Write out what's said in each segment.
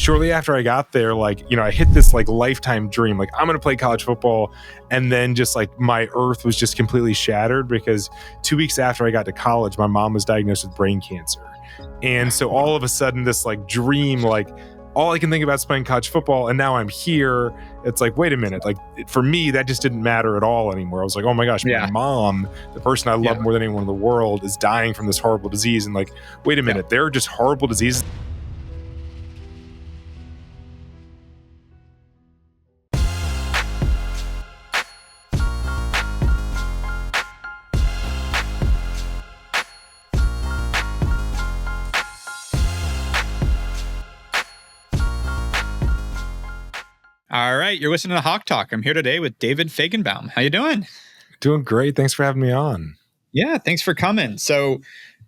shortly after I got there, like, I hit this like lifetime dream, like I'm going to play college football. And then just like my earth was just completely shattered because 2 weeks after I got to college, my mom was diagnosed with brain cancer. And so all of a sudden this like dream, like all I can think about is playing college football. And now I'm here. It's like, wait a minute. Like for me, that just didn't matter at all anymore. I was like, oh my gosh, my mom, the person I love more than anyone in the world, is dying from this horrible disease. And like, wait a minute, there are just horrible diseases. All right, you're listening to Hawk Talk. I'm here today with David Fajgenbaum. How you doing? Doing great. Thanks for having me on. Yeah, thanks for coming. So,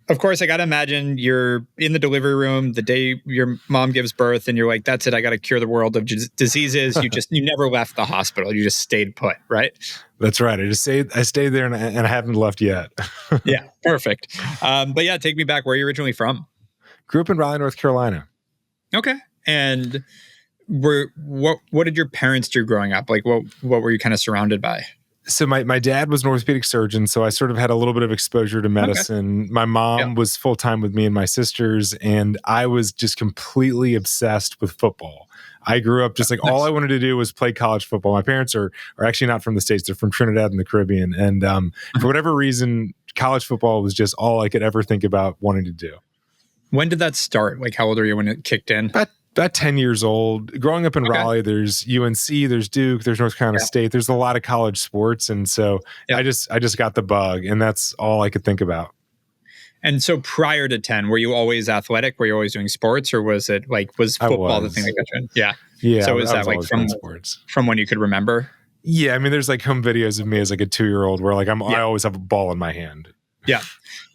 of course, I got to imagine you're in the delivery room the day your mom gives birth and you're like, that's it. I got to cure the world of diseases. You never left the hospital. You just stayed put, right? That's right. I stayed there and I haven't left yet. Yeah, perfect. But yeah, take me back. Where are you originally from? Grew up in Raleigh, North Carolina. Okay. And what did your parents do growing up? Like what were you kind of surrounded by? So my dad was an orthopedic surgeon, so I sort of had a little bit of exposure to medicine. Okay. My mom was full-time with me and my sisters, and I was just completely obsessed with football. I grew up just like all I wanted to do was play college football. My parents are actually not from the States. They're from Trinidad and the Caribbean. And for whatever reason, college football was just all I could ever think about wanting to do. When did that start? Like how old were you when it kicked in? About 10 years old. Growing up in Raleigh, there's UNC, there's Duke, there's North Carolina State. There's a lot of college sports. And so I just got the bug, and that's all I could think about. And so prior to 10, were you always athletic? Were you always doing sports, or was football the thing that got you in? Yeah. Yeah. So is that like from when you could remember? Yeah. I mean, there's like home videos of me as like a 2-year-old where like I always have a ball in my hand. Yeah.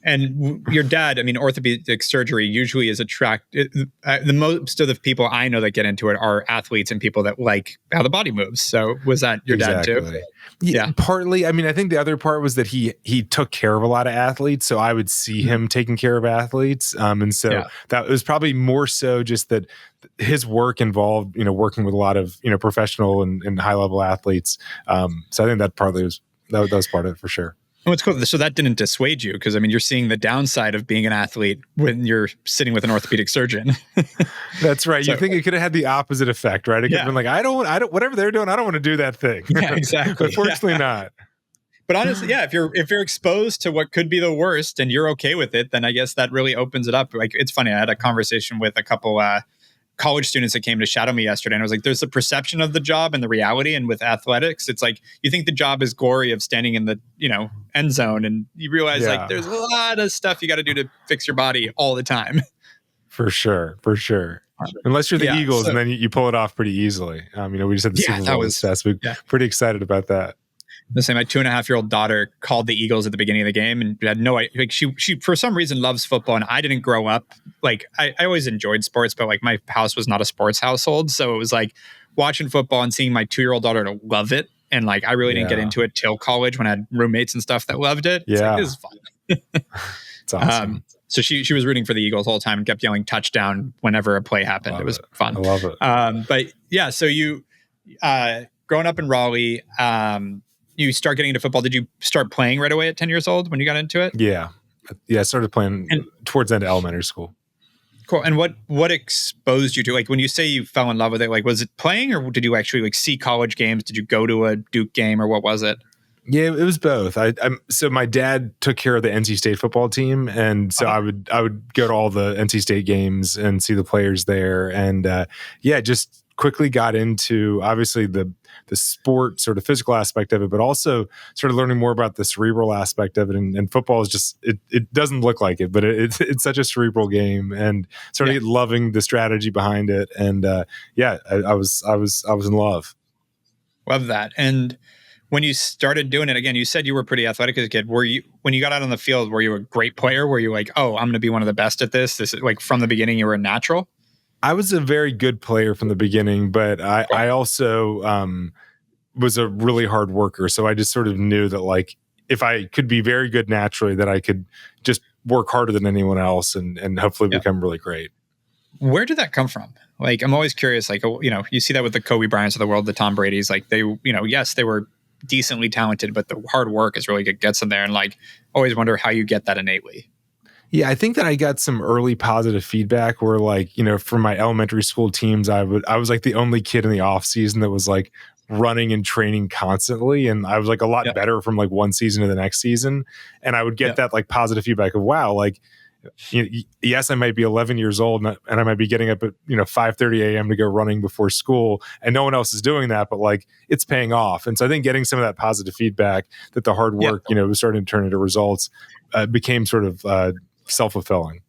And your dad, I mean, orthopedic surgery usually is the most of the people I know that get into it are athletes and people that like how the body moves. So was that your dad too? Yeah, partly. I mean, I think the other part was that he took care of a lot of athletes. So I would see him taking care of athletes. And so that was probably more so just that his work involved, working with a lot of, professional and high level athletes. So I think that partly was part of it for sure. Oh, it's cool. So that didn't dissuade you because, I mean, you're seeing the downside of being an athlete when you're sitting with an orthopedic surgeon. That's right. So, you think it could have had the opposite effect, right? It could have been like, I don't, whatever they're doing, I don't want to do that thing. Yeah, exactly. But fortunately not. But honestly, if you're exposed to what could be the worst and you're okay with it, then I guess that really opens it up. Like, it's funny. I had a conversation with a couple college students that came to shadow me yesterday. And I was like, there's the perception of the job and the reality. And with athletics, it's like, you think the job is glory of standing in the, end zone. And you realize like there's a lot of stuff you got to do to fix your body all the time. For sure. Unless you're the Eagles and then you pull it off pretty easily. We just had the Super Bowl success. We're pretty excited about that. The same, my 2.5-year-old daughter called the Eagles at the beginning of the game and had no idea. Like she for some reason loves football, and I didn't grow up. Like I always enjoyed sports, but like my house was not a sports household. So it was like watching football and seeing my 2-year-old daughter to love it. And like I really didn't get into it till college when I had roommates and stuff that loved it. It's like, this is fun. It's awesome. So she was rooting for the Eagles the whole time and kept yelling touchdown whenever a play happened. It was fun. I love it. But yeah, so you growing up in Raleigh, you start getting into football. Did you start playing right away at 10 years old when you got into it? Yeah. I started playing towards the end of elementary school. Cool. And what exposed you to, like, when you say you fell in love with it, like, was it playing or did you actually like see college games? Did you go to a Duke game or what was it? Yeah, it was both. So my dad took care of the NC State football team. And so I would go to all the NC State games and see the players there. And just quickly got into obviously the sport sort of physical aspect of it, but also sort of learning more about the cerebral aspect of it. And football is just, it doesn't look like it, but it's such a cerebral game, and sort of loving the strategy behind it. And I was in love. Love that. And when you started doing it, again, you said you were pretty athletic as a kid. When you got out on the field, were you a great player? Were you like, oh, I'm going to be one of the best at this? This is like from the beginning, you were a natural? I was a very good player from the beginning, but I also was a really hard worker. So I just sort of knew that like if I could be very good naturally, that I could just work harder than anyone else and hopefully become really great. Where did that come from? Like, I'm always curious. Like, you see that with the Kobe Bryants of the world, the Tom Brady's. Like, yes, they were decently talented, but the hard work is really what gets them there. And like, always wonder how you get that innately. Yeah, I think that I got some early positive feedback where like, from my elementary school teams, I was like the only kid in the off season that was like running and training constantly. And I was like a lot Yeah, better from like one season to the next season. And I would get yeah, that like positive feedback of, wow, like, yes, I might be 11 years old and I might be getting up at 5:30 a.m. to go running before school, and no one else is doing that, but like it's paying off. And so I think getting some of that positive feedback that the hard yeah. work was starting to turn into results became sort of self-fulfilling.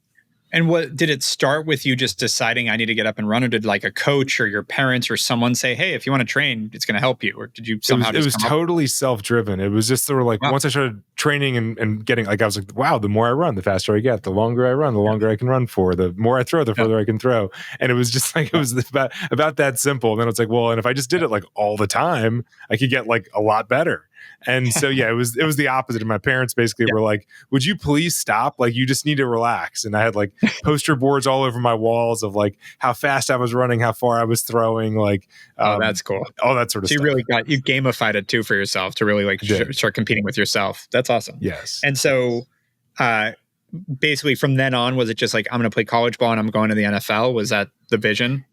And what did it start with you just deciding I need to get up and run, or did like a coach or your parents or someone say, "Hey, if you want to train, it's going to help you," or did you somehow It was just come up? totally self-driven. It was just sort of like Wow. once I started training and getting like I was like, wow, the more I run, the faster I get. The longer I run, the longer I can run for. The more I throw, the Yeah, further I can throw. And it was just like it yeah, was about that simple. And then it's like, well, and if I just did it like all the time, I could get like a lot better. And so yeah, it was the opposite. And my parents basically yeah, were like, would you please stop? Like you just need to relax. And I had like poster boards all over my walls of like how fast I was running, how far I was throwing, like oh, that's cool. all that sort of So you stuff. really you gamified it too for yourself to really like I did. start competing with yourself. That's awesome. Yes. And so, uh, basically, from then on, was it just like I'm going to play college ball and I'm going to the NFL? Was that the vision?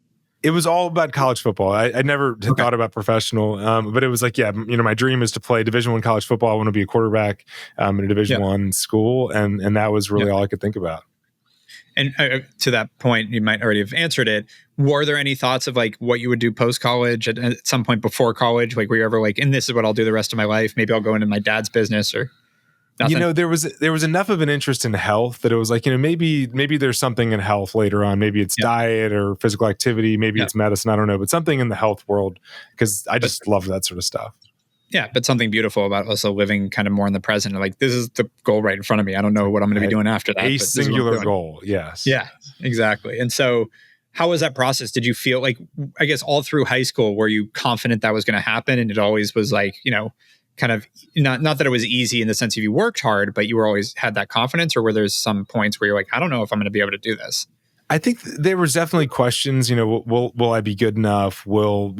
It was all about college football. I never had Okay. thought about professional, but it was like, yeah, my dream is to play Division I college football. I want to be a quarterback in a Yeah. Division I school, and that was really Yeah. all I could think about. And to that point, you might already have answered it. Were there any thoughts of like what you would do post college at some point before college? Like, were you ever like, and this is what I'll do the rest of my life? Maybe I'll go into my dad's business or nothing? There was enough of an interest in health that it was like, maybe there's something in health later on. Maybe it's Yeah. diet or physical activity. Maybe Yeah. it's medicine. I don't know, but something in the health world because I But just love that sort of stuff. yeah, but something beautiful about also living kind of more in the present. Like, this is the goal right in front of me. I don't know what I'm going to be doing after that. A but this is what I'm singular doing. goal. Yes. Yeah, exactly. And so, how was that process? Did you feel like, I guess, all through high school, were you confident that was going to happen? And it always was like, kind of not that it was easy in the sense of you worked hard, but you were always had that confidence, or were there some points where you're like, I don't know if I'm going to be able to do this? I think there was definitely questions. Will I be good enough? Will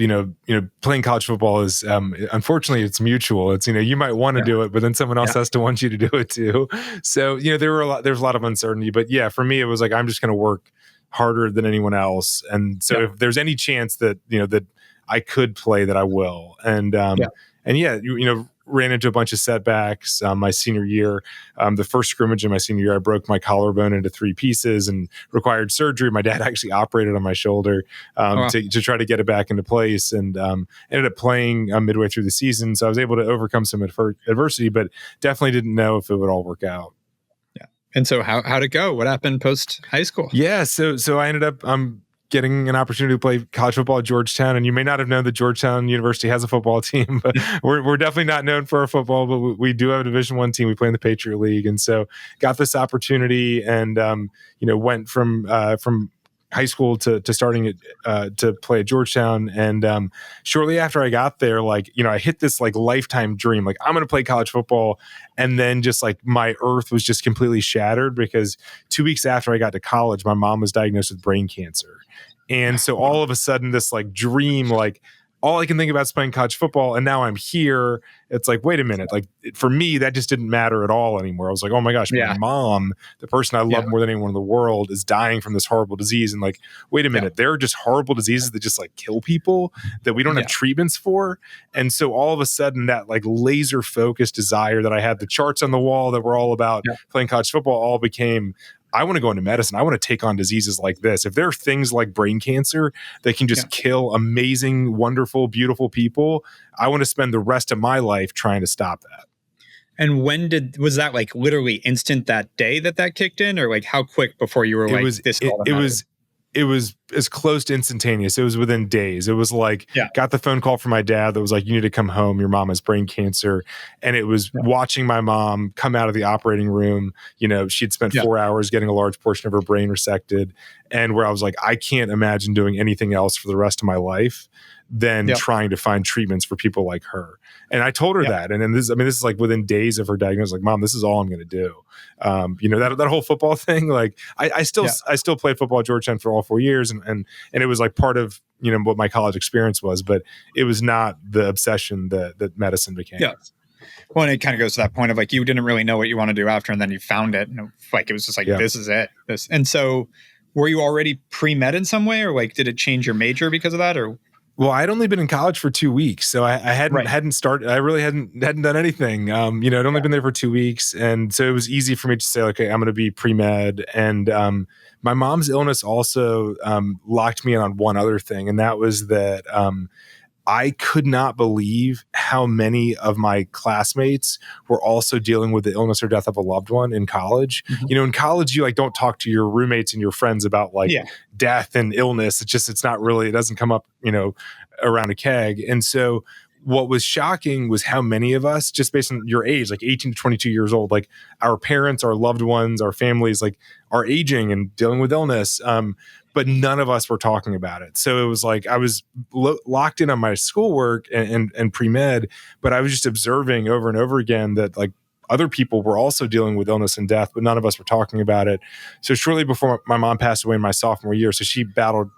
playing college football is unfortunately it's mutual. It's you might want to Yeah. do it, but then someone else Yeah. has to want you to do it too. So there's a lot of uncertainty. But yeah, for me it was like I'm just going to work harder than anyone else. And so Yeah. if there's any chance that that I could play, that I will. And Yeah. and yeah, ran into a bunch of setbacks my senior year. The first scrimmage in my senior year, I broke my collarbone into 3 pieces and required surgery. My dad actually operated on my shoulder Wow. to try to get it back into place, and ended up playing midway through the season. So I was able to overcome some adversity, but definitely didn't know if it would all work out. Yeah. And so, how'd it go? What happened post high school? Yeah, so I ended up getting an opportunity to play college football at Georgetown. And you may not have known that Georgetown University has a football team, but we're definitely not known for our football, but we do have a Division I team. We play in the Patriot League. And so got this opportunity and, went from high school to starting to play at Georgetown. And shortly after I got there, I hit this like lifetime dream. Like I'm going to play college football. And then just like my earth was just completely shattered because 2 weeks after I got to college, my mom was diagnosed with brain cancer. And so all of a sudden this like dream, like all I can think about is playing college football. And now I'm here. It's like, wait a minute. Like for me, that just didn't matter at all anymore. I was like, oh my gosh, Yeah. my mom, the person I love more than anyone in the world, is dying from this horrible disease. And like, wait a minute, there are just horrible diseases that just like kill people that we don't have treatments for. And so all of a sudden that like laser focused desire that I had, the charts on the wall that were all about playing college football, all became, I want to go into medicine. I want to take on diseases like this. If there are things like brain cancer that can just kill amazing, wonderful, beautiful people, I want to spend the rest of my life trying to stop that. And was that like literally instant that day that kicked in, or like how quick before you were It was as close to instantaneous. It was within days. It was like, got the phone call from my dad that was like, you need to come home. Your mom has brain cancer. And it was watching my mom come out of the operating room. She'd spent 4 hours getting a large portion of her brain resected. And where I was like, I can't imagine doing anything else for the rest of my life than trying to find treatments for people like her. And I told her that. And then this is like within days of her diagnosis, like, Mom, this is all I'm going to do. That whole football thing, like I still played football at Georgetown for all 4 years. And it was like part of, what my college experience was, but it was not the obsession that medicine became. Yeah. Well, and it kind of goes to that point of like, you didn't really know what you want to do after, and then you found it. And like, it was just like, this is it. And so were you already pre-med in some way, or like, did it change your major because of that? Or well, I'd only been in college for 2 weeks, so I hadn't started. I really hadn't done anything. I'd only been there for 2 weeks, and so it was easy for me to say, okay, I'm going to be pre-med. And my mom's illness also locked me in on one other thing, and that was that I could not believe how many of my classmates were also dealing with the illness or death of a loved one in college. Mm-hmm. In college, you like don't talk to your roommates and your friends about like death and illness. It's not really, it doesn't come up, around a keg. And so what was shocking was how many of us, just based on your age, like 18 to 22 years old, like our parents, our loved ones, our families, like are aging and dealing with illness. But none of us were talking about it. So it was like I was locked in on my schoolwork and pre-med, but I was just observing over and over again that like other people were also dealing with illness and death, but none of us were talking about it. So shortly before my mom passed away in my sophomore year, so she battled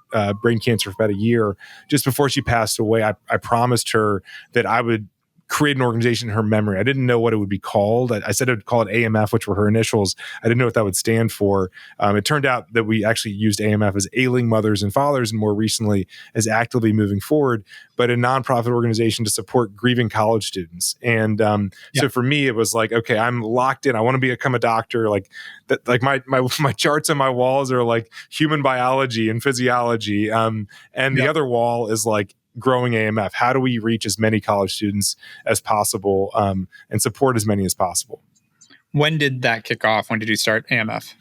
brain cancer for about a year. Just before she passed away, I promised her that I would create an organization in her memory. I didn't know what it would be called. I said I'd call it AMF, which were her initials. I didn't know what that would stand for. It turned out that we actually used AMF as Ailing Mothers and Fathers, and more recently as Actively Moving Forward, but a nonprofit organization to support grieving college students. And so for me, it was like, okay, I'm locked in. I want to become a doctor. Like that. Like my charts on my walls are like human biology and physiology, and the other wall is like growing AMF. How do we reach as many college students as possible and support as many as possible? When did that kick off? When did you start AMF?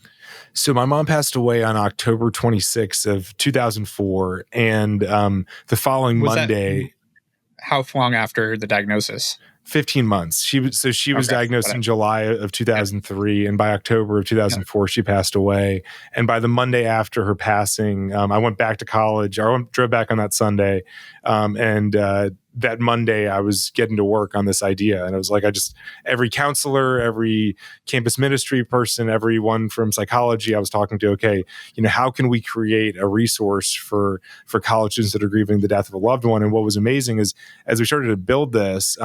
So my mom passed away on October 26th of 2004. And the following Monday. How long after the diagnosis? 15 months. She was diagnosed in July of 2003, and by October of 2004, she passed away. And by the Monday after her passing, I went back to college. I drove back on that Sunday, and that Monday, I was getting to work on this idea. And it was like, every counselor, every campus ministry person, everyone from psychology I was talking to, okay, how can we create a resource for college students that are grieving the death of a loved one? And what was amazing is, as we started to build this,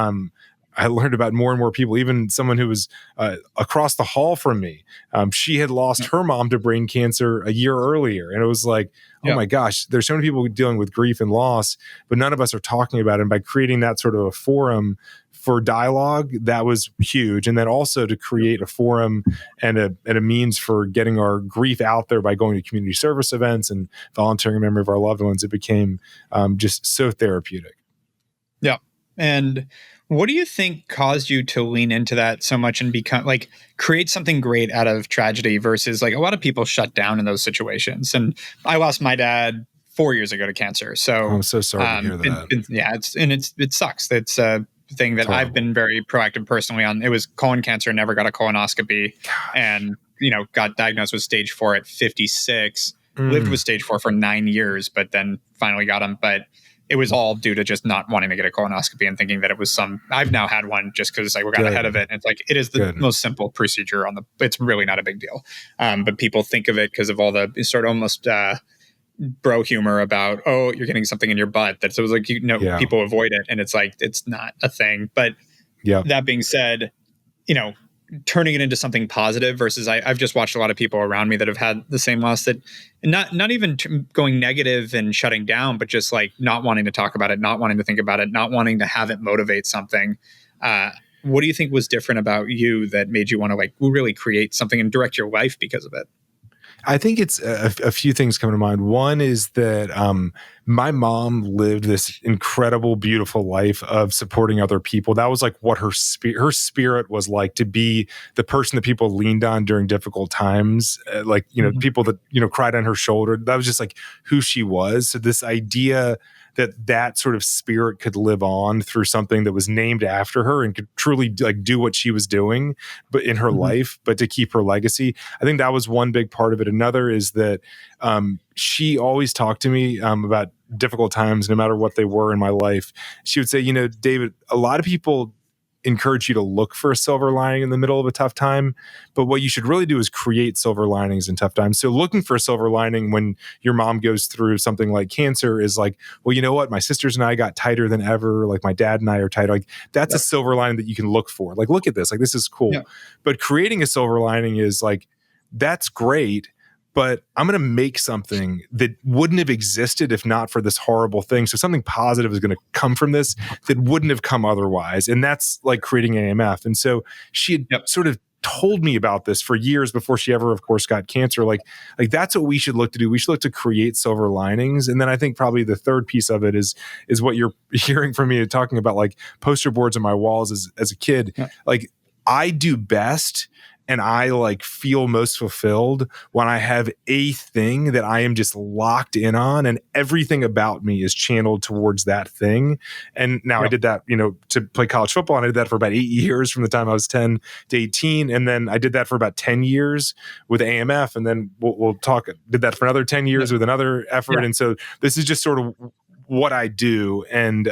I learned about more and more people, even someone who was across the hall from me. She had lost her mom to brain cancer a year earlier. And it was like, oh my gosh, there's so many people dealing with grief and loss, but none of us are talking about it. And by creating that sort of a forum for dialogue, that was huge. And then also to create a forum and a means for getting our grief out there by going to community service events and volunteering in memory of our loved ones, it became just so therapeutic. Yeah. And what do you think caused you to lean into that so much and become like create something great out of tragedy versus like a lot of people shut down in those situations? And I lost my dad 4 years ago to cancer. So I'm so sorry to hear that. It sucks. It's a thing that I've been very proactive personally on. It was colon cancer, never got a colonoscopy, and got diagnosed with stage 4 at 56. Lived with stage 4 for 9 years, but then finally got him. But it was all due to just not wanting to get a colonoscopy and thinking that it was I've now had one just because we got ahead of it. And it's like, it is the most simple procedure it's really not a big deal. But people think of it because of all the sort of almost bro humor about, oh, you're getting something in your butt. So it was like, people avoid it. And it's like, it's not a thing. But that being said, turning it into something positive versus I've just watched a lot of people around me that have had the same loss that not even going negative and shutting down, but just like not wanting to talk about it, not wanting to think about it, not wanting to have it motivate something. What do you think was different about you that made you want to like really create something and direct your life because of it? I think it's a few things come to mind. One is that my mom lived this incredible, beautiful life of supporting other people. That was like what her spirit was like, to be the person that people leaned on during difficult times. People that, cried on her shoulder. That was just like who she was. So this idea that sort of spirit could live on through something that was named after her and could truly like do what she was doing, but in her life, but to keep her legacy. I think that was one big part of it. Another is that she always talked to me about difficult times, no matter what they were in my life, she would say, David, a lot of people encourage you to look for a silver lining in the middle of a tough time, but what you should really do is create silver linings in tough times. So looking for a silver lining when your mom goes through something like cancer is like, well, you know what? My sisters and I got tighter than ever. Like my dad and I are tighter. Like that's a silver lining that you can look for. Like, look at this. Like, this is cool. Yeah. But creating a silver lining is like, that's great, but I'm going to make something that wouldn't have existed if not for this horrible thing. So something positive is going to come from this that wouldn't have come otherwise. And that's like creating AMF. And so she had sort of told me about this for years before she ever, of course, got cancer. Like that's what we should look to do. We should look to create silver linings. And then I think probably the third piece of it is what you're hearing from me talking about, like poster boards on my walls as a kid. Yeah. Like I do best and I like feel most fulfilled when I have a thing that I am just locked in on and everything about me is channeled towards that thing. And now I did that, to play college football, and I did that for about 8 years from the time I was 10 to 18. And then I did that for about 10 years with AMF. And then we'll did that for another 10 years with another effort. Yeah. And so this is just sort of what I do. And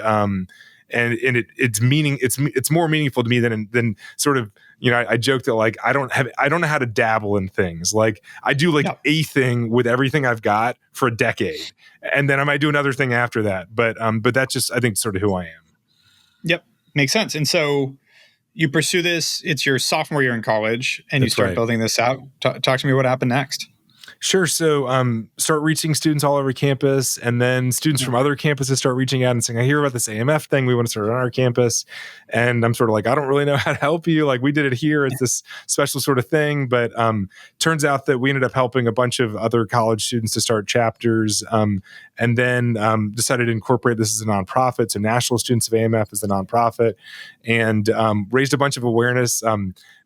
it's more meaningful to me than sort of, I joke that like I don't know how to dabble in things. Like I do like a thing with everything I've got for a decade, and then I might do another thing after that. But that's just, I think, sort of who I am. Yep, makes sense. And so you pursue this. It's your sophomore year in college, and you start building this out. Talk to me what happened next. Sure. So start reaching students all over campus, and then students from other campuses start reaching out and saying, I hear about this AMF thing. We want to start on our campus. And I'm sort of like, I don't really know how to help you. Like we did it here. It's this special sort of thing. But turns out that we ended up helping a bunch of other college students to start chapters, and then decided to incorporate this as a nonprofit. So National Students of AMF is the nonprofit, and raised a bunch of awareness.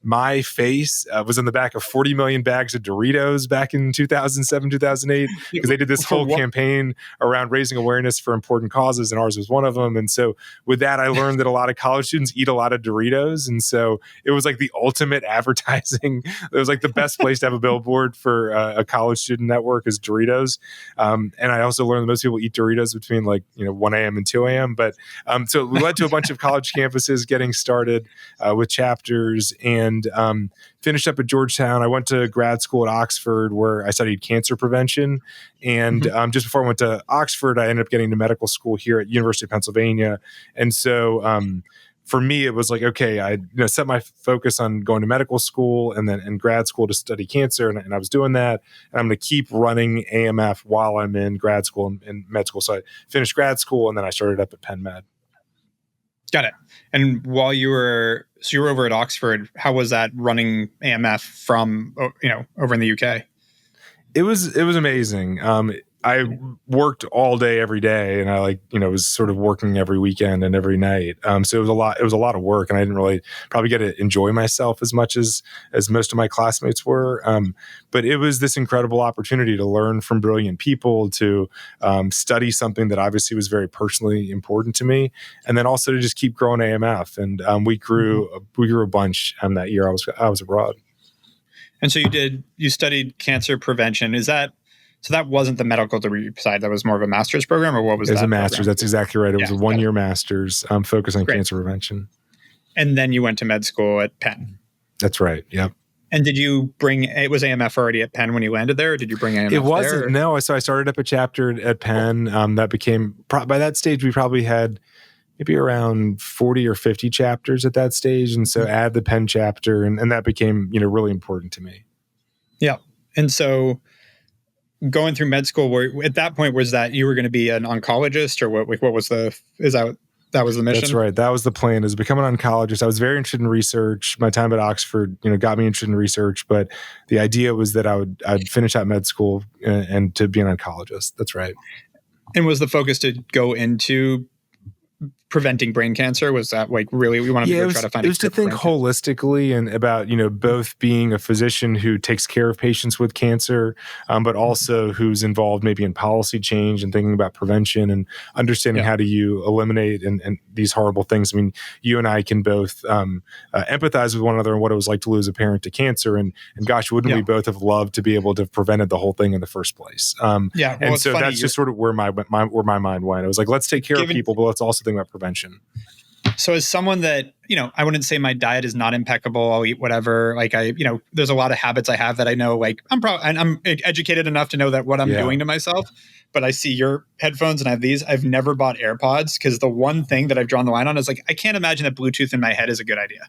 My face was in the back of 40 million bags of Doritos back in 2007, 2008, because they did this whole campaign around raising awareness for important causes, and ours was one of them. And so with that, I learned that a lot of college students eat a lot of Doritos. And so it was like the ultimate advertising. It was like the best place to have a billboard for a college student network is Doritos. And I also learned that most people eat Doritos between 1 a.m. and 2 a.m. But so we led to a bunch of college campuses getting started with chapters, and finished up at Georgetown. I went to grad school at Oxford where I studied cancer prevention. And just before I went to Oxford, I ended up getting to medical school here at University of Pennsylvania. And so for me, it was like, okay, I set my focus on going to medical school and then in grad school to study cancer. And I was doing that. And I'm going to keep running AMF while I'm in grad school and med school. So I finished grad school, and then I started up at Penn Med. Got it. And while you were over at Oxford, how was that running AMF from, over in the UK? It was amazing. I worked all day, every day, and I was sort of working every weekend and every night. So it was a lot of work, and I didn't really probably get to enjoy myself as much as most of my classmates were. But it was this incredible opportunity to learn from brilliant people, to study something that obviously was very personally important to me, and then also to just keep growing AMF. And we grew a bunch that year I was abroad. And so you studied cancer prevention. So that wasn't the medical degree side. That was more of a master's program, or what was that? It was a master's. Program? That's exactly right. It was a 1-year master's focused on cancer prevention. And then you went to med school at Penn. That's right. Yep. And did you was AMF already at Penn when you landed there, or did you bring AMF It wasn't. there? No. So I started up a chapter at Penn. That became, by that stage, we probably had maybe around 40 or 50 chapters at that stage. And so add the Penn chapter, and that became, really important to me. Yeah. And so going through med school, at that point, was that you were going to be an oncologist, or what was that was the mission? That's right. That was the plan, is become an oncologist. I was very interested in research. My time at Oxford, got me interested in research, but the idea was that I'd finish out med school and to be an oncologist. That's right. And was the focus to go into preventing brain cancer? Was that like really, we wanted to go try to find it was to think holistically and about, both being a physician who takes care of patients with cancer, but also who's involved maybe in policy change and thinking about prevention and understanding how do you eliminate and these horrible things. I mean, you and I can both empathize with one another and what it was like to lose a parent to cancer. And gosh, wouldn't we both have loved to be able to have prevented the whole thing in the first place? And so that's just sort of where my mind went. It was like, let's take care of people, but let's also think about prevention. So as someone that, I wouldn't say my diet is not impeccable. I'll eat whatever. Like there's a lot of habits I have that I know, like I'm educated enough to know that what I'm doing to myself, but I see your headphones and I have these. I've never bought AirPods because the one thing that I've drawn the line on is like, I can't imagine that Bluetooth in my head is a good idea.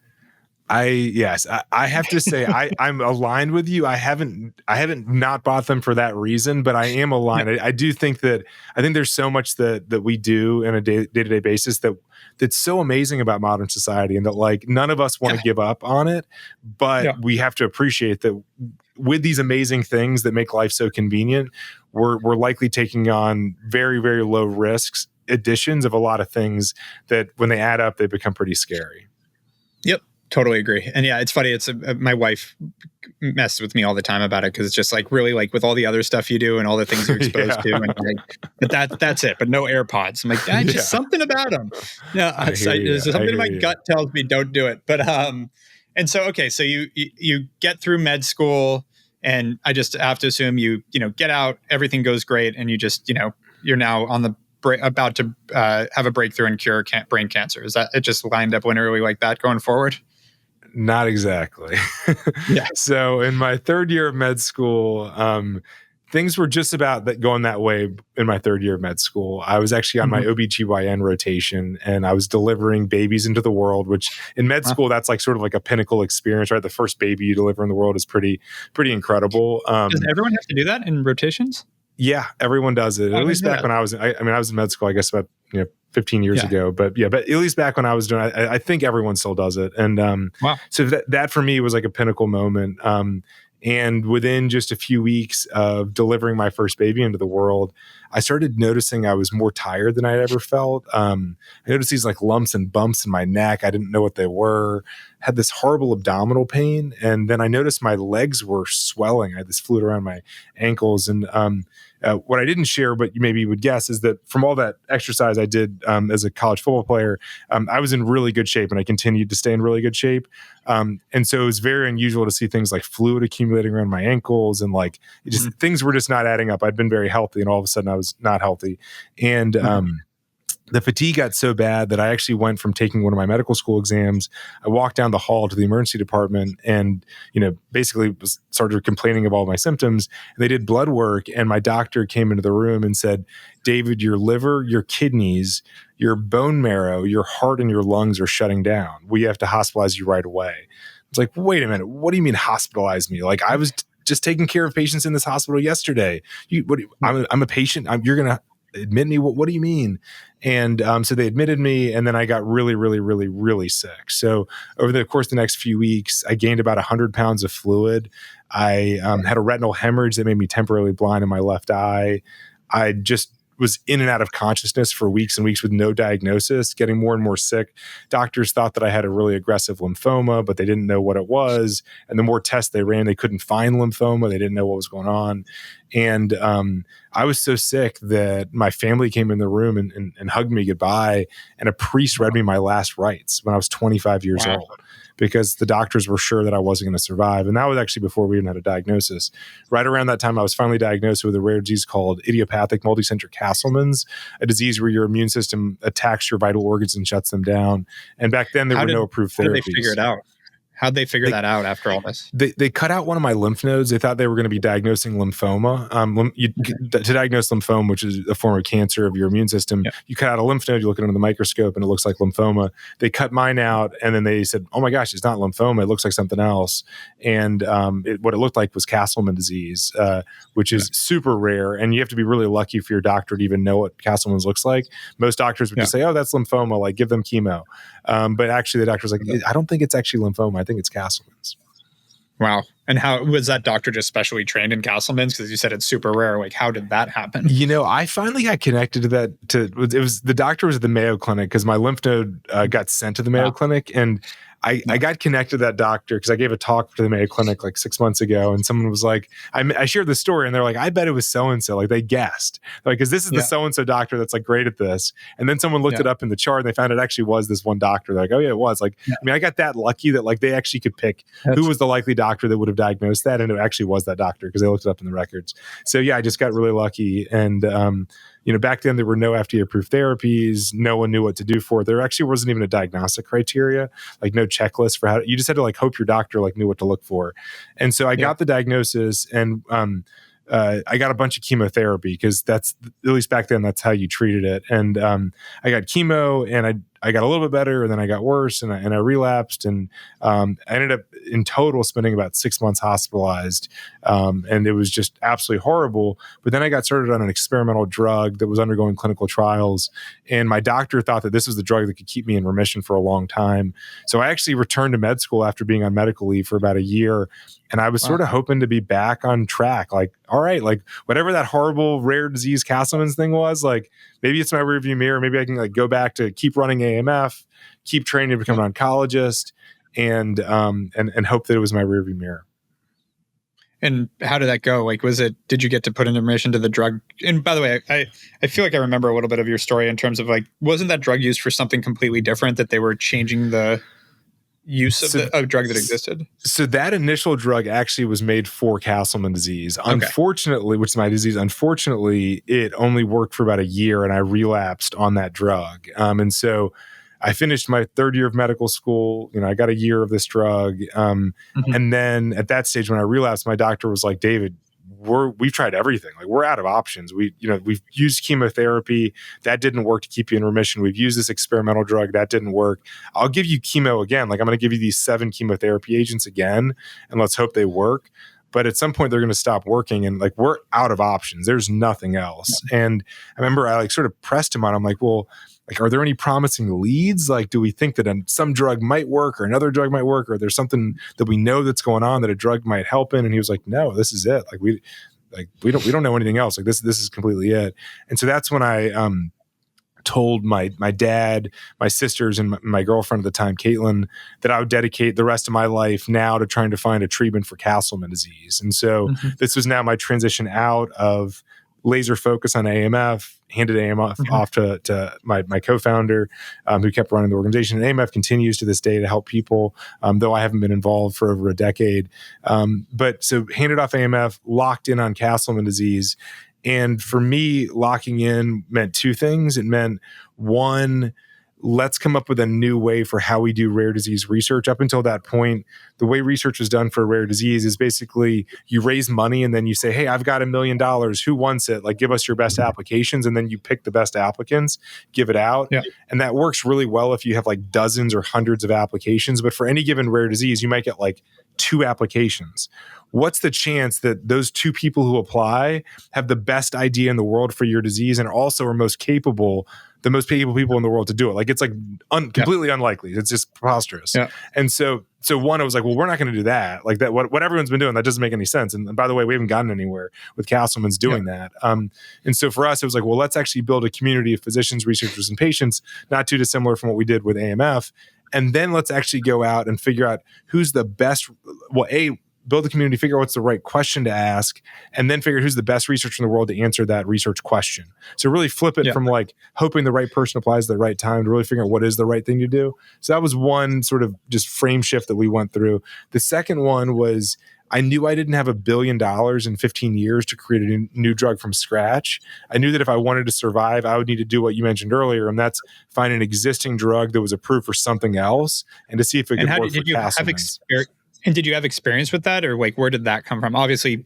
I have to say I'm aligned with you. I haven't not bought them for that reason, but I am aligned. I do think that there's so much that we do on a day-to-day basis that's so amazing about modern society, and that like none of us want to give up on it, but we have to appreciate that with these amazing things that make life so convenient, we're likely taking on very, very low risks additions of a lot of things that when they add up, they become pretty scary. Yep. Totally agree. And it's funny. It's my wife messes with me all the time about it because it's just like really like with all the other stuff you do and all the things you're exposed to, and like, but that's it. But no AirPods. I'm like, just something about them. No, there's something in my gut tells me don't do it. But and so so you get through med school, and I just have to assume you get out, everything goes great, and you just you're now on the about to have a breakthrough and cure brain cancer. Is that it? Just lined up linearly like that going forward? Not exactly. So in my third year of med school, things were just about going that way in my third year of med school. I was actually on my OBGYN rotation, and I was delivering babies into the world, which in med school, that's like sort of like a pinnacle experience, right? The first baby you deliver in the world is pretty incredible. Does everyone have to do that in rotations? Yeah, everyone does it. At least back when I was in med school, I guess about 15 years ago, but at least back when I was doing it, I think everyone still does it. And so that for me was like a pinnacle moment. And within just a few weeks of delivering my first baby into the world, I started noticing I was more tired than I'd ever felt. I noticed these like lumps and bumps in my neck. I didn't know what they were. Had this horrible abdominal pain. And then I noticed my legs were swelling. I had this fluid around my ankles. And what I didn't share, but you maybe would guess, is that from all that exercise I did as a college football player, I was in really good shape, and I continued to stay in really good shape. And so it was very unusual to see things like fluid accumulating around my ankles, and like things were just not adding up. I'd been very healthy, and all of a sudden I was not healthy. And the fatigue got so bad that I actually went from taking one of my medical school exams. I walked down the hall to the emergency department and, basically started complaining of all my symptoms. And they did blood work, and my doctor came into the room and said, "David, your liver, your kidneys, your bone marrow, your heart, and your lungs are shutting down. We have to hospitalize you right away." It's like, wait a minute. What do you mean hospitalize me? Like I was just taking care of patients in this hospital yesterday. I'm a patient. You're going to admit me? What do you mean? And so they admitted me, and then I got really, really, really, really sick. So over the course of the next few weeks, I gained about 100 pounds of fluid. I had a retinal hemorrhage that made me temporarily blind in my left eye. I just was in and out of consciousness for weeks and weeks with no diagnosis, getting more and more sick. Doctors thought that I had a really aggressive lymphoma, but they didn't know what it was. And the more tests they ran, they couldn't find lymphoma. They didn't know what was going on. And I was so sick that my family came in the room and hugged me goodbye. And a priest read me my last rites when I was 25 years old, because the doctors were sure that I wasn't going to survive. And that was actually before we even had a diagnosis. Right around that time, I was finally diagnosed with a rare disease called idiopathic multicentric Castleman's, a disease where your immune system attacks your vital organs and shuts them down. And back then, there were no approved therapies. How did they figure it out? How'd they figure that out after all this? They cut out one of my lymph nodes. They thought they were going to be diagnosing lymphoma. To diagnose lymphoma, which is a form of cancer of your immune system, you cut out a lymph node, you look at it under the microscope, and it looks like lymphoma. They cut mine out, and then they said, "Oh my gosh, it's not lymphoma. It looks like something else." And what it looked like was Castleman disease, which is super rare, and you have to be really lucky for your doctor to even know what Castleman's looks like. Most doctors would just say, "Oh, that's lymphoma. Like, give them chemo." But actually, the doctor's like, "I don't think it's actually lymphoma. I think it's Castleman's." Wow. And how was that doctor just specially trained in Castleman's? Because you said it's super rare. Like, how did that happen? I finally got connected to that. It was the doctor was at the Mayo Clinic because my lymph node got sent to the Mayo Clinic, and I got connected to that doctor because I gave a talk to the Mayo Clinic like 6 months ago, and someone was like, I shared the story, and they're like, I bet it was so and so. Like they guessed, like, because this is the so and so doctor that's like great at this. And then someone looked it up in the chart, and they found it actually was this one doctor. They're like, oh yeah, it was. Like, I mean, I got that lucky that like they actually could pick who was the likely doctor that would have diagnosed that, and it actually was that doctor because they looked it up in the records. So yeah, I just got really lucky, and back then there were no FDA-approved therapies. No one knew what to do for it. There actually wasn't even a diagnostic criteria, like no checklist for how you just had to like hope your doctor like knew what to look for. And so I got the diagnosis, and I got a bunch of chemotherapy because that's, at least back then, that's how you treated it. And I got chemo, and I got a little bit better, and then I got worse, and I relapsed, and I ended up in total spending about 6 months hospitalized, and it was just absolutely horrible. But then I got started on an experimental drug that was undergoing clinical trials, and my doctor thought that this was the drug that could keep me in remission for a long time. So I actually returned to med school after being on medical leave for about a year, and I was sort of hoping to be back on track. Like, all right, like whatever that horrible rare disease Castleman's thing was, like maybe it's my rearview mirror. Maybe I can like go back to keep running AMF, keep training to become an oncologist, and hope that it was my rearview mirror. And how did that go? Like, did you get to put in remission to the drug? And by the way, I feel like I remember a little bit of your story in terms of like, wasn't that drug used for something completely different, that they were changing the use of a drug that existed? So that initial drug actually was made for Castleman disease. Unfortunately, which is my disease, unfortunately, it only worked for about a year, and I relapsed on that drug. And so I finished my third year of medical school. I got a year of this drug. And then at that stage when I relapsed, my doctor was like, David, we've tried everything. Like, we're out of options. We've used chemotherapy. That didn't work to keep you in remission. We've used this experimental drug. That didn't work. I'll give you chemo again. Like, I'm going to give you these 7 chemotherapy agents again, and let's hope they work. But at some point they're going to stop working, and like, we're out of options. There's nothing else. And I remember I like sort of pressed him on, I'm like, well, like, are there any promising leads? Like, do we think that some drug might work, or another drug might work, or there's something that we know that's going on that a drug might help in? And he was like, no, this is it. Like, we don't know anything else. Like, this is completely it. And so that's when I told my dad, my sisters, and my girlfriend at the time, Caitlin, that I would dedicate the rest of my life now to trying to find a treatment for Castleman disease. And so this was now my transition out of laser focus on AMF, handed AMF off to my co-founder, who kept running the organization. And AMF continues to this day to help people, though I haven't been involved for over a decade. But so handed off AMF, locked in on Castleman disease. And for me, locking in meant 2 things. It meant, one, let's come up with a new way for how we do rare disease research. Up until that point, the way research was done for a rare disease is basically you raise money and then you say, hey, I've got $1 million. Who wants it? Like, give us your best applications. And then you pick the best applicants, give it out. Yeah. And that works really well if you have like dozens or hundreds of applications. But for any given rare disease, you might get like 2 applications. What's the chance that those 2 people who apply have the best idea in the world for your disease and also are the most capable people in the world to do it? Like, it's like completely unlikely. It's just preposterous. Yeah. And so one, I was like, well, we're not going to do that. Like, that what everyone's been doing, that doesn't make any sense. And by the way, we haven't gotten anywhere with Castleman's doing that. And so for us, it was like, well, let's actually build a community of physicians, researchers, and patients, not too dissimilar from what we did with AMF. And then let's actually go out and figure out who's the best. Well, build the community, figure out what's the right question to ask, and then figure out who's the best researcher in the world to answer that research question. So really flip it from like hoping the right person applies at the right time to really figure out what is the right thing to do. So that was one sort of just frame shift that we went through. The second one was, I knew I didn't have $1 billion in 15 years to create a new drug from scratch. I knew that if I wanted to survive, I would need to do what you mentioned earlier, and that's find an existing drug that was approved for something else and to see if it could work for Castleman's. And did you have experience with that, or like, where did that come from? Obviously,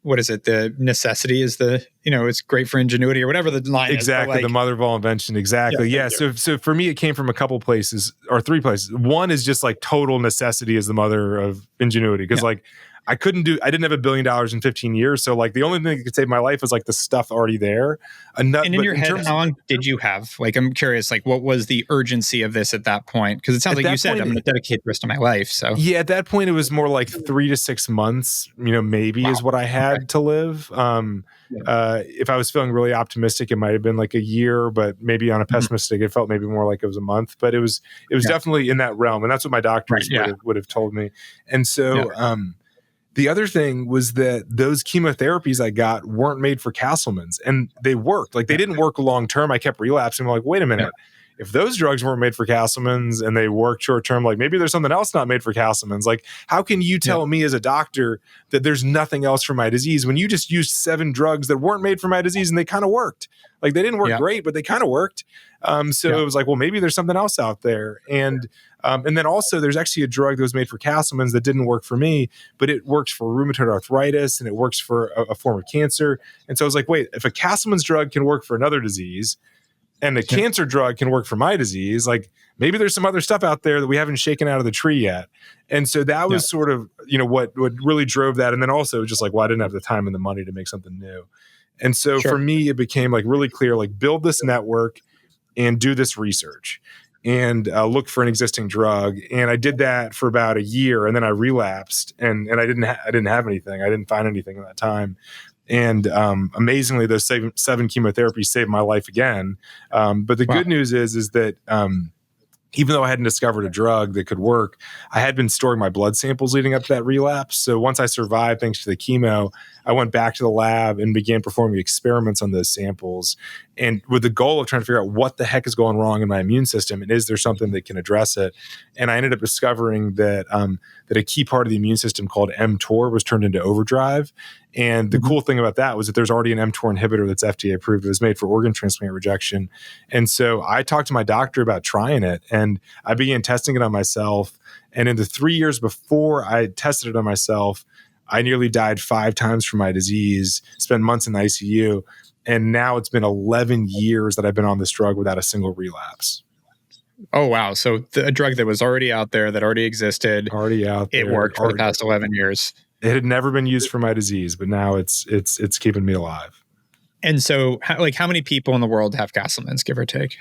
what is it? The necessity is it's great for ingenuity, or whatever the line exactly, is. the mother of all invention. Exactly. Yeah. So for me, it came from a couple places, or 3 places. One is just like total necessity is the mother of ingenuity. Because like, I didn't have $1 billion in 15 years. So like the only thing that could save my life was like the stuff already there. And in your head, how long did you have? Like, I'm curious, like what was the urgency of this at that point? Because it sounds like you said, I'm going to dedicate the rest of my life. So yeah, at that point it was more like 3 to 6 months, maybe is what I had to live. If I was feeling really optimistic, it might've been like a year, but maybe on a pessimistic, it felt maybe more like it was a month, but it was definitely in that realm. And that's what my doctors would have told me. And so, the other thing was that those chemotherapies I got weren't made for Castleman's, and they worked. Like they didn't work long term. I kept relapsing. I'm like, wait a minute. If those drugs weren't made for Castleman's and they work short term, like maybe there's something else not made for Castleman's. Like, how can you tell me as a doctor that there's nothing else for my disease when you just used 7 drugs that weren't made for my disease and they kind of worked? Like they didn't work great, but they kind of worked. So it was like, well, maybe there's something else out there. And then also there's actually a drug that was made for Castleman's that didn't work for me, but it works for rheumatoid arthritis and it works for a form of cancer. And so I was like, wait, if a Castleman's drug can work for another disease and the cancer drug can work for my disease, like maybe there's some other stuff out there that we haven't shaken out of the tree yet. And so that was sort of, what really drove that. And then also just like, well, I didn't have the time and the money to make something new. And so for me, it became like really clear, like build this network and do this research and look for an existing drug. And I did that for about a year, and then I relapsed, and I didn't have anything. I didn't find anything at that time. And amazingly, those 7 chemotherapies saved my life again. But the good news is that even though I hadn't discovered a drug that could work, I had been storing my blood samples leading up to that relapse. So once I survived, thanks to the chemo, I went back to the lab and began performing experiments on those samples, and with the goal of trying to figure out what the heck is going wrong in my immune system and is there something that can address it. And I ended up discovering that that a key part of the immune system called mTOR was turned into overdrive. And the cool thing about that was that there's already an mTOR inhibitor that's FDA approved. It was made for organ transplant rejection. And so I talked to my doctor about trying it, and I began testing it on myself. And in the 3 years before I tested it on myself, I nearly died 5 times from my disease, spent months in the ICU. And now it's been 11 years that I've been on this drug without a single relapse. Oh, wow. So a drug that was already out there, that already existed. Already out there. It worked for the past 11 years. It had never been used for my disease, but now it's keeping me alive. And so, how many people in the world have Castleman's, give or take?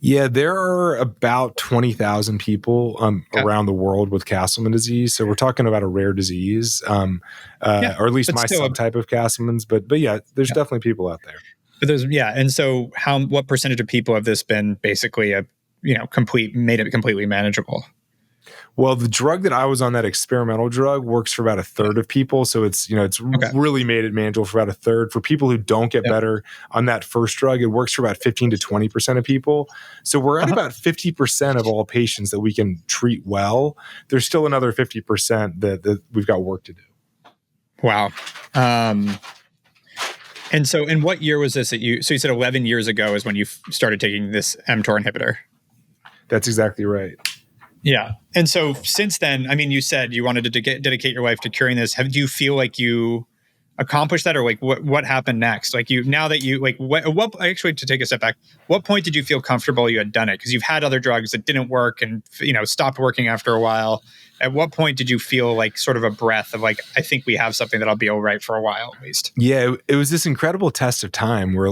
Yeah, there are about 20,000 people around the world with Castleman disease. So we're talking about a rare disease, or at least my subtype of Castleman's. But yeah, there's definitely people out there. But and so what percentage of people have this been basically made it completely manageable? Well, the drug that I was on, that experimental drug, works for about a third of people. So it's really made it manageable for about a third. For people who don't get better on that first drug, it works for about 15 to 20% of people. So we're at about 50% of all patients that we can treat well. There's still another 50% that we've got work to do. Wow. And so in what year was this so you said 11 years ago is when you started taking this mTOR inhibitor? That's exactly right. Yeah. And so since then, I mean, you said you wanted to dedicate your life to curing this. Do you feel like you accomplished that, or like what happened next? Like what actually, to take a step back, what point did you feel comfortable you had done it? Because you've had other drugs that didn't work and, stopped working after a while. At what point did you feel like sort of a breath of like, I think we have something that'll be all right for a while at least? Yeah, it was this incredible test of time where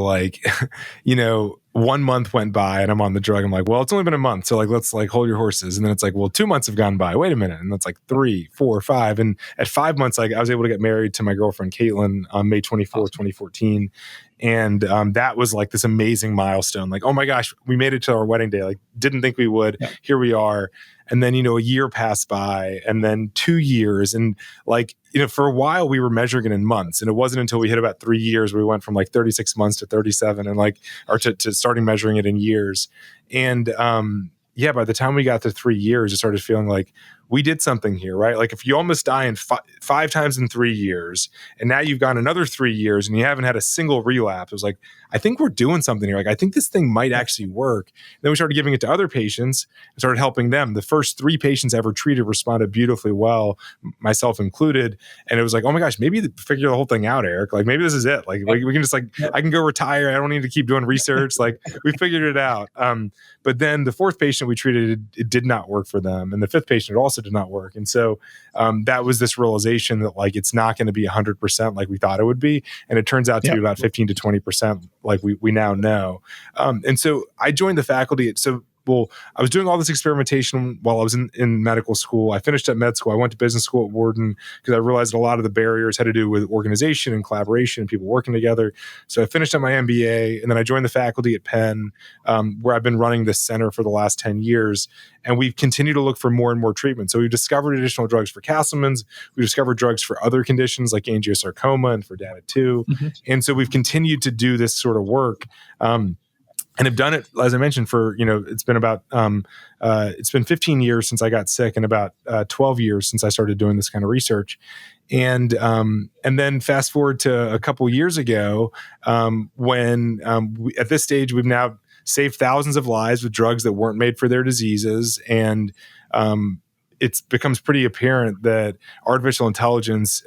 1 month went by and I'm on the drug. I'm like, well, it's only been a month. So let's hold your horses. And then it's like, well, 2 months have gone by. Wait a minute. And that's like 3, 4, 5. And at 5 months, I was able to get married to my girlfriend, Caitlin, on May 24th, 2014. And that was like this amazing milestone. Like, oh my gosh, we made it to our wedding day. Like, didn't think we would. Yeah. Here we are. And then, a year passed by, and then 2 years. And for a while we were measuring it in months. And it wasn't until we hit about 3 years where we went from 36 months to 37 and to starting measuring it in years. And by the time we got to 3 years, it started feeling like we did something here, right? Like if you almost die in 5 times in 3 years, and now you've gone another 3 years and you haven't had a single relapse, it was like, I think we're doing something here. Like, I think this thing might actually work. And then we started giving it to other patients and started helping them. The first 3 patients ever treated responded beautifully well, myself included. And it was like, oh my gosh, maybe figure the whole thing out, Eric. Like, maybe this is it. Like, we can just I can go retire. I don't need to keep doing research. Like, we figured it out. But then the 4th patient we treated, it did not work for them. And the 5th patient, it also also did not work. And so that was this realization that like it's not going to be 100% like we thought it would be, and it turns out to be about 15 to 20% like we now know. And so I joined the faculty. Well, I was doing all this experimentation while I was in medical school. I finished up med school. I went to business school at Wharton because I realized a lot of the barriers had to do with organization and collaboration and people working together. So I finished up my MBA, and then I joined the faculty at Penn, where I've been running this center for the last 10 years. And we've continued to look for more and more treatments. So we've discovered additional drugs for Castleman's. We've discovered drugs for other conditions like angiosarcoma and for DATA2. Mm-hmm. And so we've continued to do this sort of work. And have done it, as I mentioned, for, it's been about, it's been 15 years since I got sick and about 12 years since I started doing this kind of research. And then fast forward to a couple years ago, when at this stage, we've now saved thousands of lives with drugs that weren't made for their diseases. And it becomes pretty apparent that artificial intelligence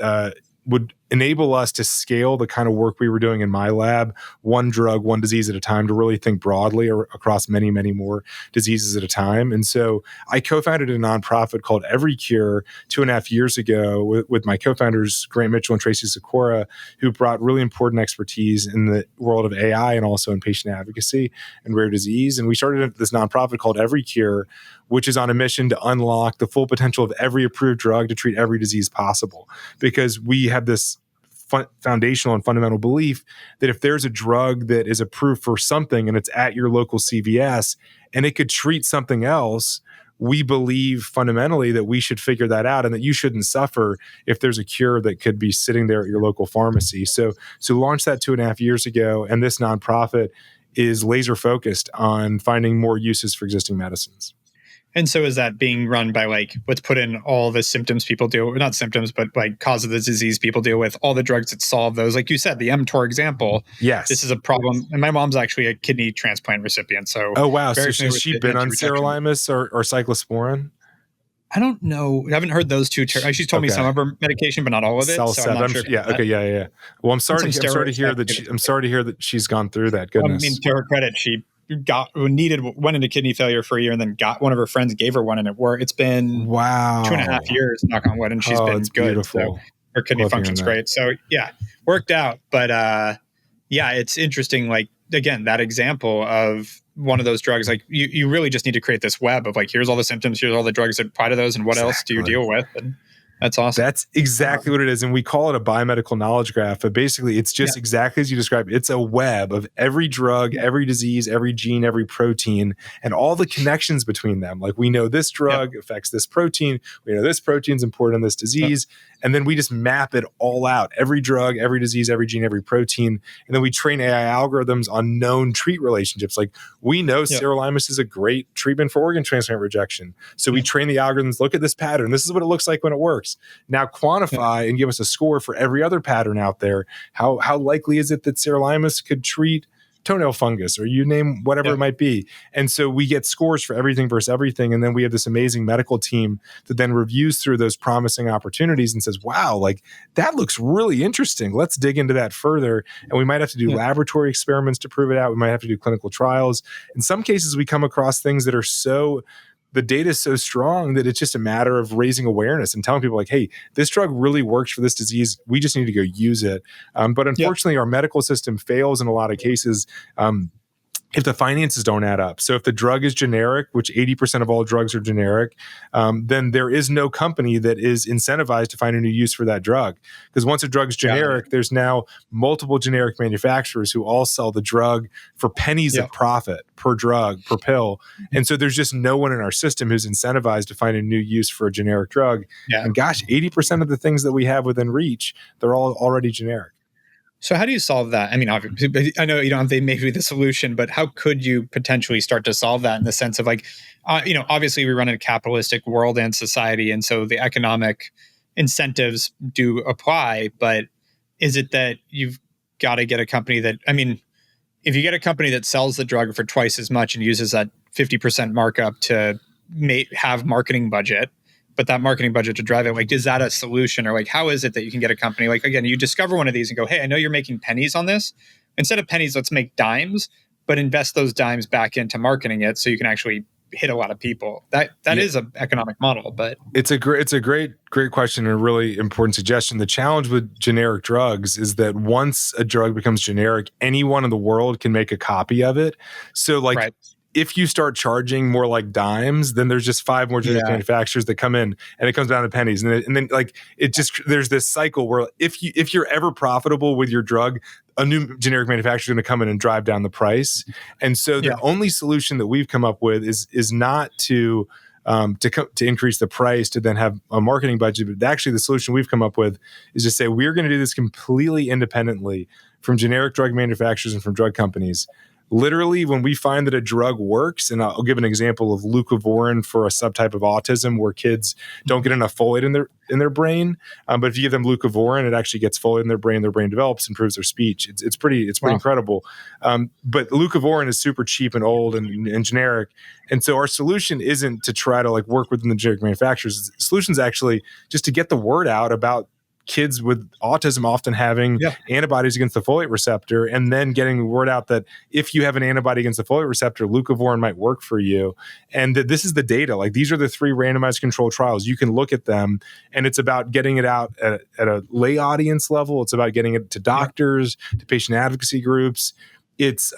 would enable us to scale the kind of work we were doing in my lab, one drug, one disease at a time, to really think broadly across many, many more diseases at a time. And so I co-founded a nonprofit called Every Cure 2.5 years ago with my co-founders, Grant Mitchell and Tracy Sikora, who brought really important expertise in the world of AI and also in patient advocacy and rare disease. And we started this nonprofit called Every Cure, which is on a mission to unlock the full potential of every approved drug to treat every disease possible. Because we have this foundational and fundamental belief that if there's a drug that is approved for something and it's at your local CVS and it could treat something else, we believe fundamentally that we should figure that out and that you shouldn't suffer if there's a cure that could be sitting there at your local pharmacy. So launched that 2.5 years ago, and this nonprofit is laser focused on finding more uses for existing medicines. And so is that being run by let's put in all the symptoms people deal with, not symptoms, but cause of the disease people deal with, all the drugs that solve those. Like you said, the mTOR example. Yes. This is a problem. And my mom's actually a kidney transplant recipient. So oh, wow. So has she been on sirolimus or cyclosporin? I don't know. I haven't heard those two. She's told me some of her medication, but not all of it. So I'm not sure. Yeah. Okay. Yeah. Well, I'm sorry to hear that she's gone through that. Goodness. I mean, to her credit, she went into kidney failure for a year, and then got one of her friends gave her one, and it's been 2.5 years, knock on wood, and she's been good. Beautiful. So her kidney function's great. So yeah, worked out. But it's interesting. Again, that example of one of those drugs, you really just need to create this web of here's all the symptoms, here's all the drugs that apply to those, and what else do you deal with? And that's awesome. That's exactly what it is. And we call it a biomedical knowledge graph, but basically it's just exactly as you described. It's a web of every drug, every disease, every gene, every protein, and all the connections between them. We know this drug affects this protein. We know this protein's important in this disease. And then we just map it all out. Every drug, every disease, every gene, every protein. And then we train AI algorithms on known treat relationships. We know sirolimus is a great treatment for organ transplant rejection. So we train the algorithms, look at this pattern. This is what it looks like when it works. Now quantify and give us a score for every other pattern out there. How likely is it that sirolimus could treat toenail fungus, or you name whatever it might be? And so we get scores for everything versus everything. And then we have this amazing medical team that then reviews through those promising opportunities and says, wow, that looks really interesting. Let's dig into that further. And we might have to do laboratory experiments to prove it out. We might have to do clinical trials. In some cases, we come across things that are the data is so strong that it's just a matter of raising awareness and telling people hey, this drug really works for this disease. We just need to go use it. But unfortunately, our medical system fails in a lot of cases. If the finances don't add up. So if the drug is generic, which 80% of all drugs are generic, then there is no company that is incentivized to find a new use for that drug. Because once a drug's generic, there's now multiple generic manufacturers who all sell the drug for pennies of profit per drug, per pill. And so there's just no one in our system who's incentivized to find a new use for a generic drug. And gosh, 80% of the things that we have within reach, they're all already generic. So how do you solve that? I mean, obviously, I know you don't have maybe the solution, but how could you potentially start to solve that in the sense of obviously we run in a capitalistic world and society, and so the economic incentives do apply, but is it that you've got to get a company that, if you get a company that sells the drug for twice as much and uses that 50% markup to have marketing budget, but that marketing budget to drive it, is that a solution? Or how is it that you can get a company, again, you discover one of these and go, hey, I know you're making pennies on this. Instead of pennies, let's make dimes, but invest those dimes back into marketing it so you can actually hit a lot of people. That is an economic model, but it's a great question and a really important suggestion. The challenge with generic drugs is that once a drug becomes generic, anyone in the world can make a copy of it. So like, right. if you start charging more like dimes, then there's just 5 more generic manufacturers that come in, and it comes down to pennies. And then like, it just, there's this cycle where if you're ever profitable with your drug, a new generic manufacturer is going to come in and drive down the price. And so the only solution that we've come up with is not to increase the price to then have a marketing budget, but actually the solution we've come up with is to say we're going to do this completely independently from generic drug manufacturers and from drug companies. Literally, when we find that a drug works, and I'll give an example of leucovorin for a subtype of autism where kids don't get enough folate in their brain, but if you give them leucovorin, it actually gets folate in their brain develops, improves their speech. It's pretty incredible. But leucovorin is super cheap and old and generic, and so our solution isn't to try to like work within the generic manufacturers. The solution is actually just to get the word out about kids with autism often having antibodies against the folate receptor, and then getting the word out that if you have an antibody against the folate receptor, leucovorin might work for you. And that this is the data. Like, these are the 3 randomized controlled trials. You can look at them, and it's about getting it out at a lay audience level. It's about getting it to doctors, to patient advocacy groups. It's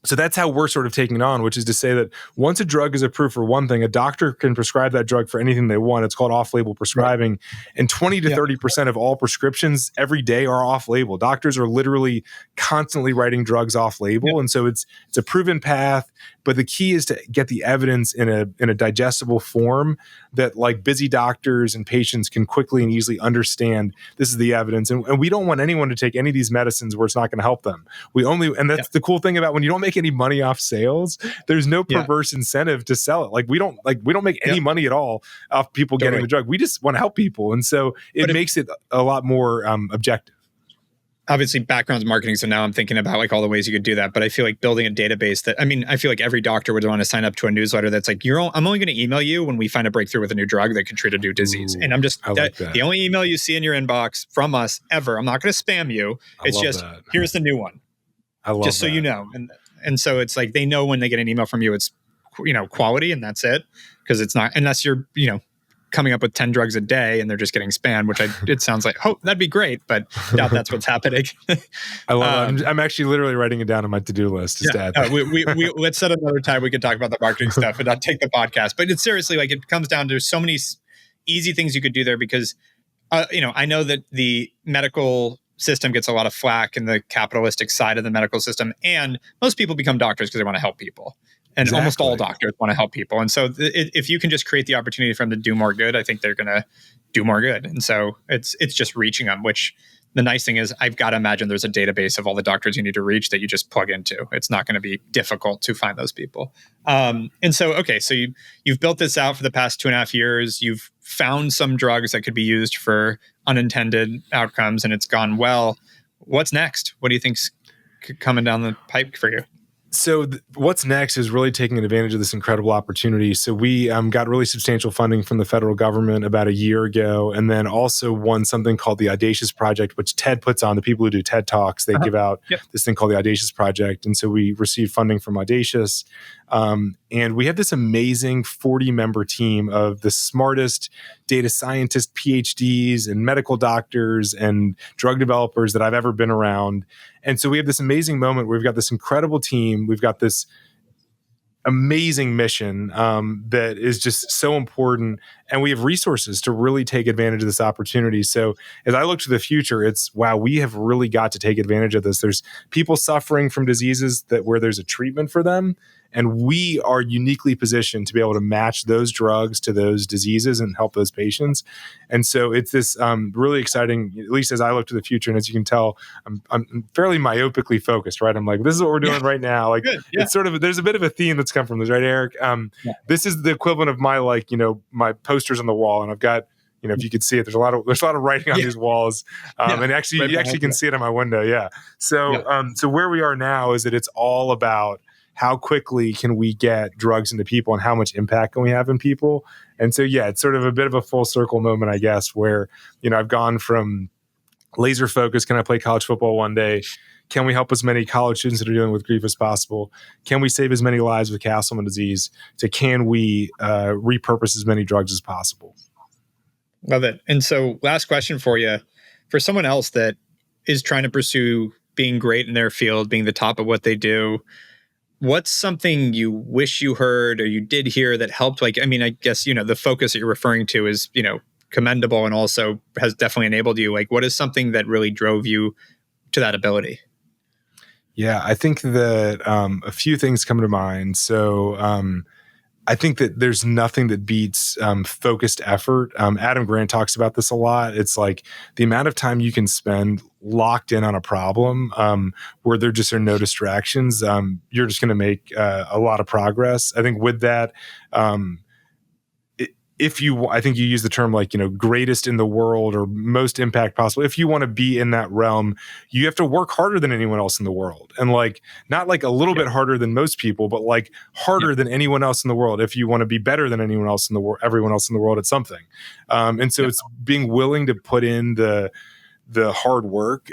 so that's how we're sort of taking it on, which is to say that once a drug is approved for one thing, a doctor can prescribe that drug for anything they want. It's called off-label prescribing. Right. And 20 to 30% of all prescriptions every day are off-label. Doctors are literally constantly writing drugs off-label. Yep. And so it's a proven path, but the key is to get the evidence in a digestible form that like busy doctors and patients can quickly and easily understand this is the evidence. And we don't want anyone to take any of these medicines where it's not going to help them. And that's the cool thing about when you don't make any money off sales, there's no perverse incentive to sell it. Like we don't make any money at all off people getting the drug. We just want to help people. And so it makes it a lot more objective. Obviously background's marketing. So now I'm thinking about like all the ways you could do that. But I feel like building a database I feel like every doctor would want to sign up to a newsletter that's like, I'm only going to email you when we find a breakthrough with a new drug that could treat a new disease. And I'm just, the only email you see in your inbox from us ever, I'm not going to spam you. It's just, here's the new one. I love just so you know. And so it's like, they know when they get an email from you, it's, quality, and that's it. Because it's not, unless you're, coming up with 10 drugs a day and they're just getting spammed, which it sounds like, that'd be great, but doubt that's what's happening. I love it. I'm actually literally writing it down on my to-do list. We let's set another time we can talk about the marketing stuff and not take the podcast. But it's seriously, like, it comes down to so many easy things you could do there because, I know that the medical system gets a lot of flack in the capitalistic side of the medical system. And most people become doctors because they want to help people. And almost all doctors want to help people. And so if you can just create the opportunity for them to do more good, I think they're going to do more good. And so it's just reaching them, which the nice thing is I've got to imagine there's a database of all the doctors you need to reach that you just plug into. It's not going to be difficult to find those people. And so, so you've built this out for the past 2.5 years. You've found some drugs that could be used for unintended outcomes and it's gone well. What's next? What do you think's coming down the pipe for you? So what's next is really taking advantage of this incredible opportunity. So we got really substantial funding from the federal government about a year ago, and then also won something called the Audacious Project, which TED puts on. The people who do TED Talks, they give out this thing called the Audacious Project. And so we received funding from Audacious. And we have this amazing 40-member team of the smartest data scientists, PhDs, and medical doctors and drug developers that I've ever been around. And so we have this amazing moment where we've got this incredible team. We've got this amazing mission that is just so important. And we have resources to really take advantage of this opportunity. So as I look to the future, it's, wow, we have really got to take advantage of this. There's people suffering from diseases where there's a treatment for them. And we are uniquely positioned to be able to match those drugs to those diseases and help those patients. And so it's this really exciting, at least as I look to the future. And as you can tell, I'm fairly myopically focused, right? I'm like, this is what we're doing right now. Like, it's sort of, there's a bit of a theme that's come from this, right, Eric? This is the equivalent of my, my posters on the wall. And I've got, if you could see it, there's a lot of writing on these walls. And actually, right, you actually can see it on my window. Yeah. So, so where we are now is that it's all about how quickly can we get drugs into people and how much impact can we have in people? And so, it's sort of a bit of a full circle moment, I guess, where, I've gone from laser focus, can I play college football one day, Can we help as many college students that are dealing with grief as possible? Can we save as many lives with Castleman disease? To can we repurpose as many drugs as possible? Love it. And so last question for you, for someone else that is trying to pursue being great in their field, being the top of what they do, what's something you wish you heard or you did hear that helped? Like, I mean, I guess, the focus that you're referring to is, commendable and also has definitely enabled you. Like, what is something that really drove you to that ability? Yeah, I think that a few things come to mind. So I think that there's nothing that beats focused effort. Adam Grant talks about this a lot. It's like the amount of time you can spend locked in on a problem where there just are no distractions. You're just going to make a lot of progress. I think with that, I think you use the term like, greatest in the world or most impact possible. If you want to be in that realm, you have to work harder than anyone else in the world. And like, not like a little bit harder than most people, but like harder than anyone else in the world. If you want to be better than anyone else in the world, everyone else in the world at something. And so it's being willing to put in the hard work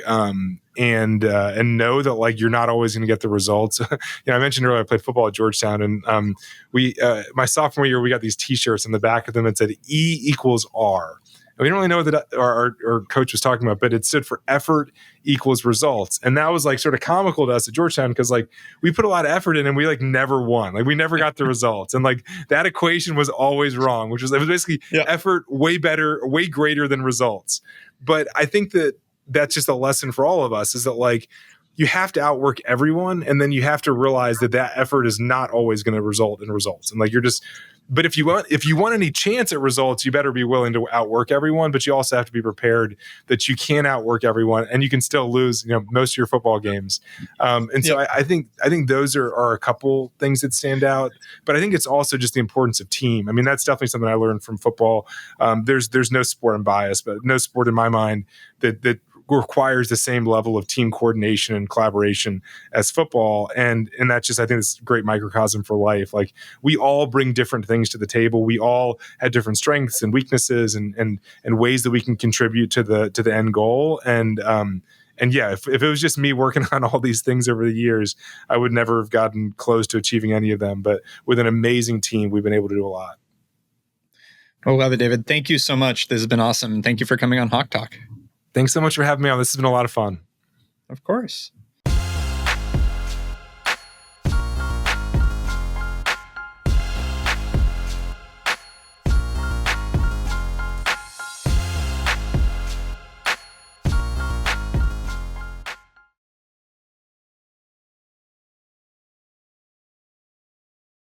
and know that like you're not always going to get the results. I mentioned earlier I played football at Georgetown, and we my sophomore year we got these T-shirts, and the back of them it said E equals R. And we didn't really know what our coach was talking about, but it stood for effort equals results, and that was like sort of comical to us at Georgetown because like we put a lot of effort in and we like never won, like we never got the results, and like that equation was always wrong, which was it was basically effort way better, way greater than results. But I think that that's just a lesson for all of us is that like you have to outwork everyone. And then you have to realize that effort is not always going to result in results. And like, but if you want any chance at results, you better be willing to outwork everyone, but you also have to be prepared that you can outwork everyone and you can still lose, most of your football games. So I think those are a couple things that stand out, but I think it's also just the importance of team. I mean, that's definitely something I learned from football. There's no sport I'm biased, but no sport in my mind that requires the same level of team coordination and collaboration as football. And that's just, I think it's a great microcosm for life. Like we all bring different things to the table. We all have different strengths and weaknesses and ways that we can contribute to the end goal. And yeah, if it was just me working on all these things over the years, I would never have gotten close to achieving any of them. But with an amazing team, we've been able to do a lot. Oh, love it, David. Thank you so much. This has been awesome. Thank you for coming on Hawk Talk. Thanks so much for having me on. This has been a lot of fun. Of course.